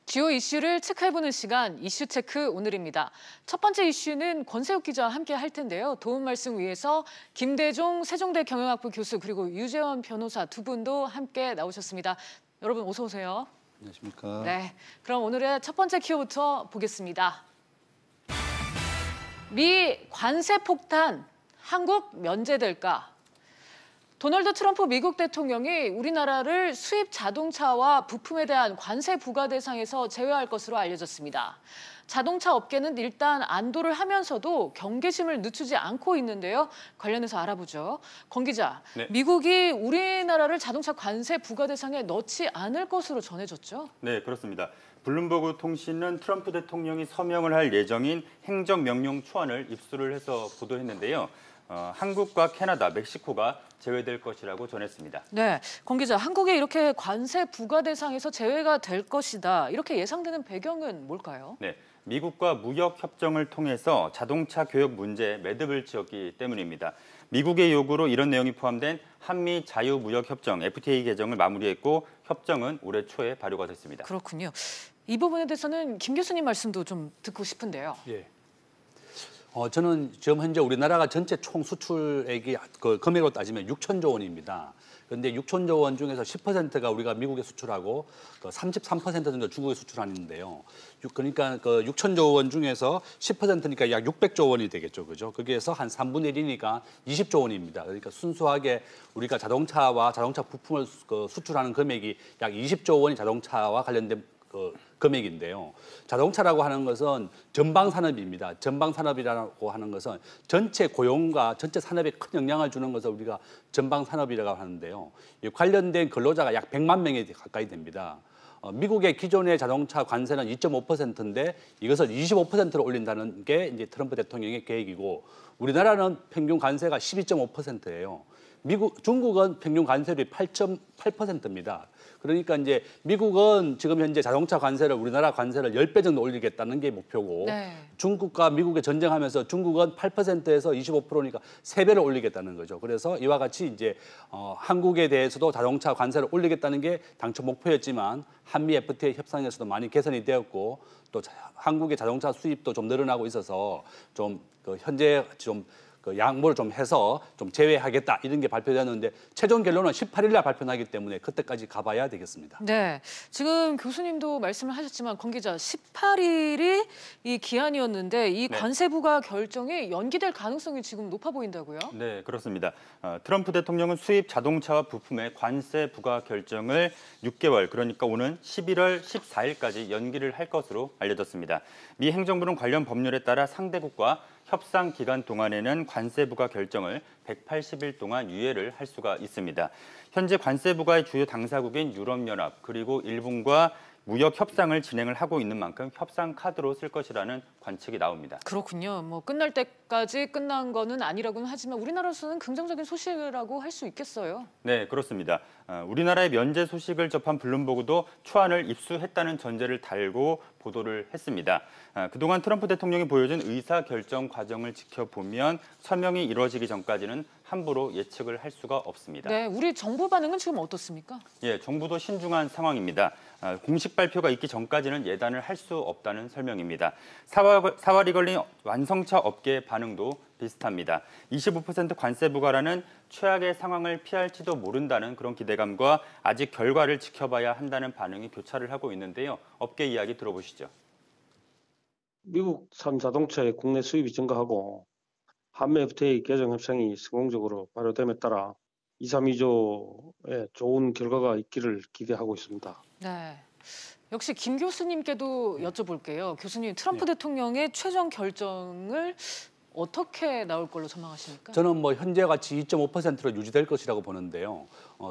주요 이슈를 체크해보는 시간, 이슈 체크 오늘입니다. 첫 번째 이슈는 권세욱 기자와 함께 할 텐데요. 도움 말씀 위해서 김대종 세종대 경영학부 교수 그리고 유재원 변호사 두 분도 함께 나오셨습니다. 여러분 어서 오세요. 안녕하십니까. 네, 그럼 오늘의 첫 번째 키워부터 보겠습니다. 미 관세 폭탄, 한국 면제될까? 도널드 트럼프 미국 대통령이 우리나라를 수입 자동차와 부품에 대한 관세 부과 대상에서 제외할 것으로 알려졌습니다. 자동차 업계는 일단 안도를 하면서도 경계심을 늦추지 않고 있는데요. 관련해서 알아보죠. 권 기자, 네. 미국이 우리나라를 자동차 관세 부과 대상에 넣지 않을 것으로 전해졌죠? 네, 그렇습니다. 블룸버그 통신은 트럼프 대통령이 서명을 할 예정인 행정명령 초안을 입수를 해서 보도했는데요. 한국과 캐나다, 멕시코가 제외될 것이라고 전했습니다. 네, 권 기자, 한국이 이렇게 관세 부과 대상에서 제외가 될 것이다. 이렇게 예상되는 배경은 뭘까요? 네, 미국과 무역 협정을 통해서 자동차 교역 문제에 매듭을 지었기 때문입니다. 미국의 요구로 이런 내용이 포함된 한미 자유무역협정 FTA 개정을 마무리했고 협정은 올해 초에 발효가 됐습니다. 그렇군요. 이 부분에 대해서는 김 교수님 말씀도 좀 듣고 싶은데요. 예. 저는 지금 현재 우리나라가 전체 총 수출액이 그 금액으로 따지면 6천조 원입니다. 그런데 6천조 원 중에서 10%가 우리가 미국에 수출하고 33% 정도 중국에 수출하는데요. 그러니까 그 6천조 원 중에서 10%니까 약 600조 원이 되겠죠, 그죠? 거기에서 한 3분의 1이니까 20조 원입니다. 그러니까 순수하게 우리가 자동차와 자동차 부품을 수출하는 금액이 약 20조 원이 자동차와 관련된 금액인데요. 자동차라고 하는 것은 전방 산업입니다. 전방 산업이라고 하는 것은 전체 고용과 전체 산업에 큰 영향을 주는 것을 우리가 전방 산업이라고 하는데요. 관련된 근로자가 약 100만 명이 가까이 됩니다. 미국의 기존의 자동차 관세는 2.5%인데 이것을 25%로 올린다는 게 이제 트럼프 대통령의 계획이고 우리나라는 평균 관세가 12.5%예요. 중국은 평균 관세율이 8.8%입니다. 그러니까 이제 미국은 지금 현재 자동차 관세를 우리나라 관세를 10배 정도 올리겠다는 게 목표고 네. 중국과 미국의 전쟁하면서 중국은 8%에서 25%니까 3배를 올리겠다는 거죠. 그래서 이와 같이 이제 한국에 대해서도 자동차 관세를 올리겠다는 게 당초 목표였지만 한미 FTA 협상에서도 많이 개선이 되었고 또 한국의 자동차 수입도 좀 늘어나고 있어서 좀 현재 좀 양보를 좀 해서 좀 제외하겠다 이런 게 발표되었는데 최종 결론은 18일 날 발표하기 때문에 그때까지 가봐야 되겠습니다. 네, 지금 교수님도 말씀을 하셨지만 권 기자 18일이 이 기한이었는데 이 네. 관세 부과 결정이 연기될 가능성이 지금 높아 보인다고요? 네, 그렇습니다. 트럼프 대통령은 수입 자동차와 부품의 관세 부과 결정을 6개월, 그러니까 오는 11월 14일까지 연기를 할 것으로 알려졌습니다. 미 행정부는 관련 법률에 따라 상대국과 협상 기간 동안에는 관세 부과 결정을 180일 동안 유예를 할 수가 있습니다. 현재 관세 부과의 주요 당사국인 유럽연합 그리고 일본과 무역 협상을 진행을 하고 있는 만큼 협상 카드로 쓸 것이라는 관측이 나옵니다. 그렇군요. 뭐 끝날 때까지 끝난 거는 아니라고는 하지만 우리나라로서는 긍정적인 소식이라고 할 수 있겠어요. 네, 그렇습니다. 우리나라의 면제 소식을 접한 블룸버그도 초안을 입수했다는 전제를 달고 보도를 했습니다. 그동안 트럼프 대통령이 보여준 의사결정 과정을 지켜보면 서명이 이루어지기 전까지는 함부로 예측을 할 수가 없습니다. 네, 우리 정부 반응은 지금 어떻습니까? 예, 정부도 신중한 상황입니다. 공식 발표가 있기 전까지는 예단을 할 수 없다는 설명입니다. 사활이 걸린 완성차 업계의 반응도 비슷합니다. 25% 관세 부과라는 최악의 상황을 피할지도 모른다는 그런 기대감과 아직 결과를 지켜봐야 한다는 반응이 교차를 하고 있는데요. 업계 이야기 들어보시죠. 미국산 자동차의 국내 수입이 증가하고 한미 FTA 개정 협상이 성공적으로 발효됨에 따라 232조의 좋은 결과가 있기를 기대하고 있습니다. 네. 역시 김 교수님께도 여쭤볼게요. 교수님, 트럼프 네. 대통령의 최종 결정을 어떻게 나올 걸로 전망하십니까? 저는 뭐 현재와 같이 2.5%로 유지될 것이라고 보는데요.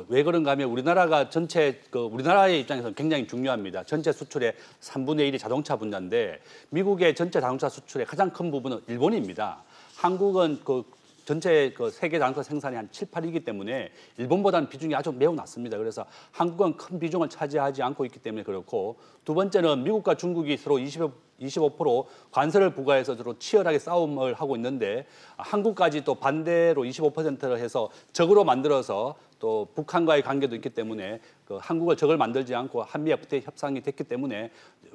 왜 그런가 하면 우리나라가 전체 우리나라의 입장에서는 굉장히 중요합니다. 전체 수출의 3분의 1이 자동차 분야인데 미국의 전체 자동차 수출의 가장 큰 부분은 일본입니다. 한국은 전체 세계 자동차 생산이 한 7, 8이기 때문에 일본보다는 비중이 아주 매우 낮습니다. 그래서 한국은 큰 비중을 차지하지 않고 있기 때문에 그렇고 두 번째는 미국과 중국이 서로 25% 관세를 부과해서 주로 치열하게 싸움을 하고 있는데 한국까지 또 반대로 25%를 해서 적으로 만들어서 또 북한과의 관계도 있기 때문에 그 한국을 적을 만들지 않고 한미 FTA 협상이 됐기 때문에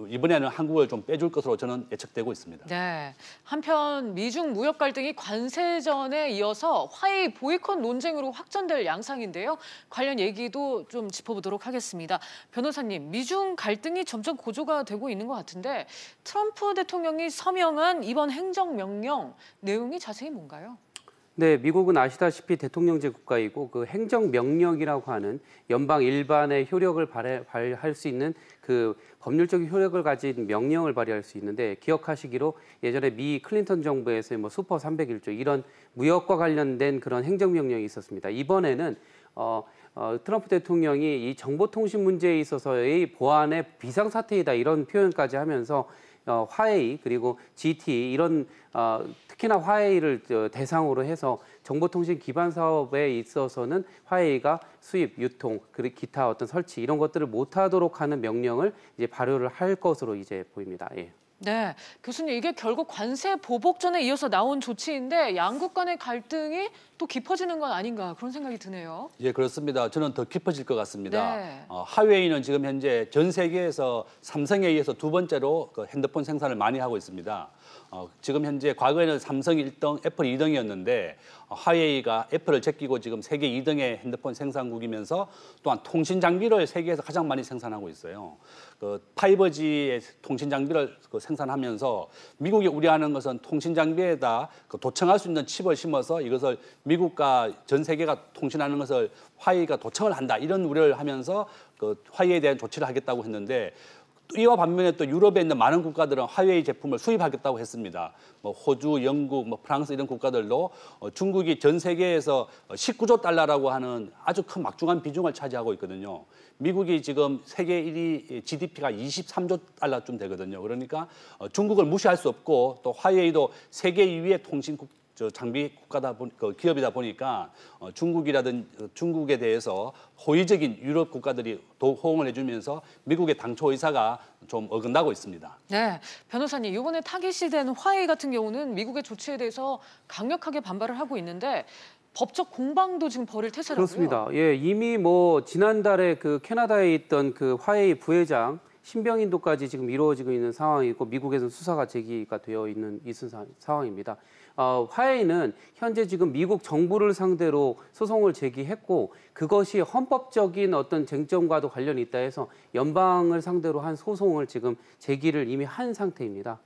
이번에는 한국을 좀 빼줄 것으로 저는 예측되고 있습니다. 네. 한편 미중 무역 갈등이 관세전에 이어서 화해의 보이콧 논쟁으로 확전될 양상인데요. 관련 얘기도 좀 짚어보도록 하겠습니다. 변호사님, 미중 갈등이 점점 고조가 되고 있는 것 같은데 트럼프 대통령이 서명한 이번 행정명령 내용이 자세히 뭔가요? 네, 미국은 아시다시피 대통령제 국가이고 그 행정명령이라고 하는 연방 일반의 효력을 발휘할 수 있는 그 법률적 효력을 가진 명령을 발휘할 수 있는데 기억하시기로 예전에 미 클린턴 정부에서의 뭐 슈퍼 301조 이런 무역과 관련된 그런 행정명령이 있었습니다. 이번에는 트럼프 대통령이 이 정보통신 문제에 있어서의 보안의 비상사태이다 이런 표현까지 하면서 화웨이 그리고 GT 이런 특히나 화웨이를 대상으로 해서 정보통신 기반 사업에 있어서는 화웨이가 수입, 유통, 그리고 기타 어떤 설치 이런 것들을 못하도록 하는 명령을 이제 발효를 할 것으로 이제 보입니다. 예. 네, 교수님 이게 결국 관세 보복전에 이어서 나온 조치인데 양국 간의 갈등이 또 깊어지는 건 아닌가 그런 생각이 드네요. 예, 그렇습니다. 저는 더 깊어질 것 같습니다. 네. 화웨이는 지금 현재 전 세계에서 삼성에 이어서 두 번째로 그 핸드폰 생산을 많이 하고 있습니다. 지금 현재 과거에는 삼성이 1등, 애플이 2등이었는데 화웨이가 애플을 제끼고 지금 세계 2등의 핸드폰 생산국이면서 또한 통신 장비를 세계에서 가장 많이 생산하고 있어요. 그 5G의 통신 장비를 생산하면서 미국이 우려하는 것은 통신 장비에다 도청할 수 있는 칩을 심어서 이것을 미국과 전 세계가 통신하는 것을 화웨이가 도청을 한다 이런 우려를 하면서 그 화웨이에 대한 조치를 하겠다고 했는데 이와 반면에 또 유럽에 있는 많은 국가들은 화웨이 제품을 수입하겠다고 했습니다. 뭐 호주, 영국, 뭐 프랑스 이런 국가들도 중국이 전 세계에서 19조 달러라고 하는 아주 큰 막중한 비중을 차지하고 있거든요. 미국이 지금 세계 1위 GDP가 23조 달러쯤 되거든요. 그러니까 중국을 무시할 수 없고 또 화웨이도 세계 2위의 장비 국가다 기업이다 보니까 중국에 대해서 호의적인 유럽 국가들이 호응을 해주면서 미국의 당초 의사가 좀 어긋나고 있습니다. 네, 변호사님 이번에 타깃이 된 화웨이 같은 경우는 미국의 조치에 대해서 강력하게 반발을 하고 있는데 법적 공방도 지금 벌일 태세라고요. 그렇습니다. 예, 이미 뭐 지난달에 그 캐나다에 있던 그 화웨이 부회장 신병인도까지 지금 이루어지고 있는 상황이고 미국에서 수사가 제기가 되어 있는 상황입니다. 화웨이는 현재 지금 미국 정부를 상대로 소송을 제기했고 그것이 헌법적인 어떤 쟁점과도 관련이 있다 해서 연방을 상대로 한 소송을 지금 제기를 이미 한 상태입니다.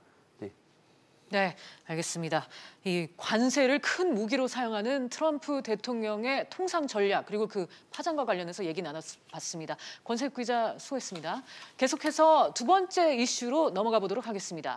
네, 알겠습니다. 이 관세를 큰 무기로 사용하는 트럼프 대통령의 통상 전략 그리고 그 파장과 관련해서 얘기 나눠봤습니다. 권세욱 기자 수고했습니다. 계속해서 두 번째 이슈로 넘어가 보도록 하겠습니다.